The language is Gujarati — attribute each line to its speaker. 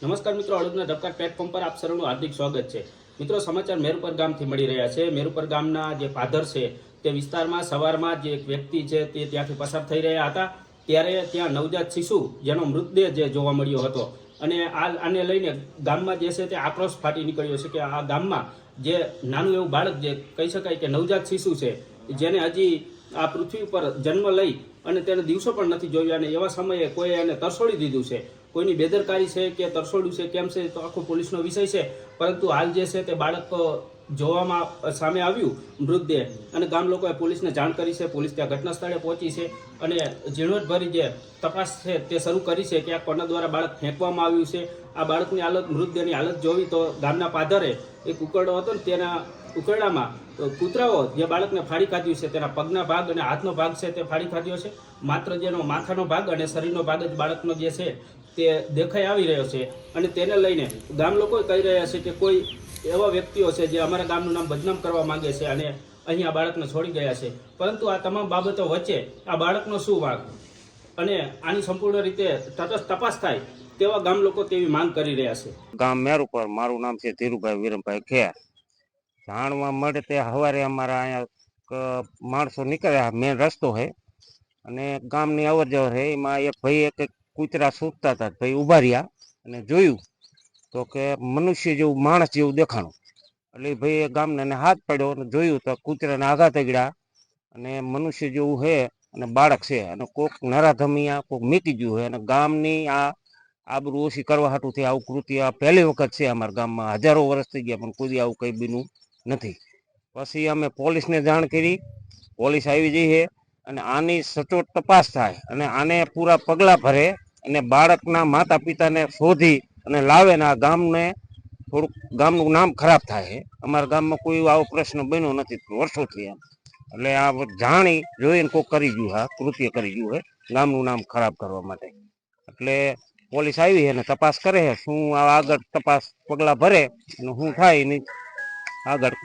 Speaker 1: નમસ્કાર મિત્રો, હળવદના ધબકાર પ્લેટફોર્મ પર આપ સર્વનું હાર્દિક સ્વાગત છે। મિત્રો, સમાચાર મેરુપર ગામથી મળી રહ્યા છે। મેરુપર ગામના જે ફાધર છે તે વિસ્તારમાં સવારમાં જે એક વ્યક્તિ છે તે ત્યાંથી પસાર થઈ રહ્યા હતા ત્યારે ત્યાં નવજાત શિશુ જેનો મૃતદેહ જે જોવા મળ્યો હતો અને આને લઈને ગામમાં જે છે તે આક્રોશ ફાટી નીકળ્યો છે કે આ ગામમાં જે નાનું એવું બાળક જે કહી શકાય કે નવજાત શિશુ છે જેને હજી આ પૃથ્વી પર જન્મ લઈ અને તેને દિવસો પણ નથી જોયા અને એવા સમયે કોઈ એને તરસોડી દીધું છે। કોઈની બેદરકારી છે કે તરસોડું છે કેમ છે તો આખો પોલીસનો વિષય છે, પરંતુ હાલ જે છે તે બાળક જોવામાં સામે આવ્યું મૃતદેહ અને ગામ લોકોએ પોલીસને જાણ કરી છે। પોલીસ ત્યાં ઘટના સ્થળે પહોંચી છે અને ઝીણવટભરી જે તપાસ છે તે શરૂ કરી છે કે આ કોના દ્વારા બાળક ફેંકવામાં આવ્યું છે। આ બાળકની હાલત, મૃતદેહની હાલત જોવી તો ગામના પાદરે એક ઉકરડો હતો ને તેના ઉકરડામાં કૂતરાઓ જે બાળકને ફાડી ખાધ્યું છે તેના પગના ભાગ અને હાથનો ભાગ છે તે ફાડી ખાધ્યો છે। માત્ર જેનો માથાનો ભાગ અને શરીરનો ભાગ જ બાળકનો જે છે તે દેખાઈ આવી રહ્યો છે અને તેને લઈને ગામ લોકો કહી રહ્યા છે કે કોઈ એવા વ્યક્તિઓ છે જે અમારા ગામનું નામ બદનામ કરવા માંગે છે અને અહીં આ બાળકને છોડી ગયા છે, પરંતુ આ તમામ બાબતો વચ્ચે આ બાળકનો શું વાંક અને આની સંપૂર્ણ રીતે તટસ્થ તપાસ થાય તેવા ગામ લોકો તેવી માંગ કરી રહ્યા છે।
Speaker 2: ગામ મેરુપર, મારું નામ છે ધીરુભાઈ વિરમભાઈ ખેર। જાણવા મળે તે સવારે અમારા અહીંયા માણસો નીકળ્યા, મેન રસ્તો છે અને ગામની અવર જવર છે, એમાં એક ભાઈ એક કૂતરા સૂકતા હતા, ભાઈ ઉભા રહ્યા અને જોયું તો કે મનુષ્ય જેવું, માણસ જેવું દેખાણું। એટલે ભાઈ ગામને હાથ પડ્યો અને જોયું તો કૂતરાને આઘાત અગડ્યા અને મનુષ્ય જેવું છે અને બાળક છે અને કોક નરાધમિયા કોક મીકી ગયું છે અને ગામની આ આબરૂ ઓછી કરવા હાટુથી આવું કૃત્ય પહેલી વખત છે અમારા ગામમાં। હજારો વર્ષ થઈ ગયા પણ કોઈ આવું કંઈ બીનું નથી। પછી અમે પોલીસને જાણ કરી, પોલીસ આવી જઈ છે અને આની સચોટ તપાસ થાય અને આને પૂરા પગલાં ભરે અને બાળકના માતા પિતાને શોધી અને લાવે ને આ ગામને થોડુંક ગામનું નામ ખરાબ થાય છે। અમારા ગામમાં કોઈ આવો પ્રશ્ન બન્યો નથી વર્ષોથી એમ, એટલે આ જાણી જોઈને કોઈ કરી ગયું, હા કૃત્ય કરી ગયું છે ગામનું નામ ખરાબ કરવા માટે। એટલે પોલીસ આવી છે અને તપાસ કરે છે, શું આગળ તપાસ પગલાં ભરે અને શું થાય એની આગળ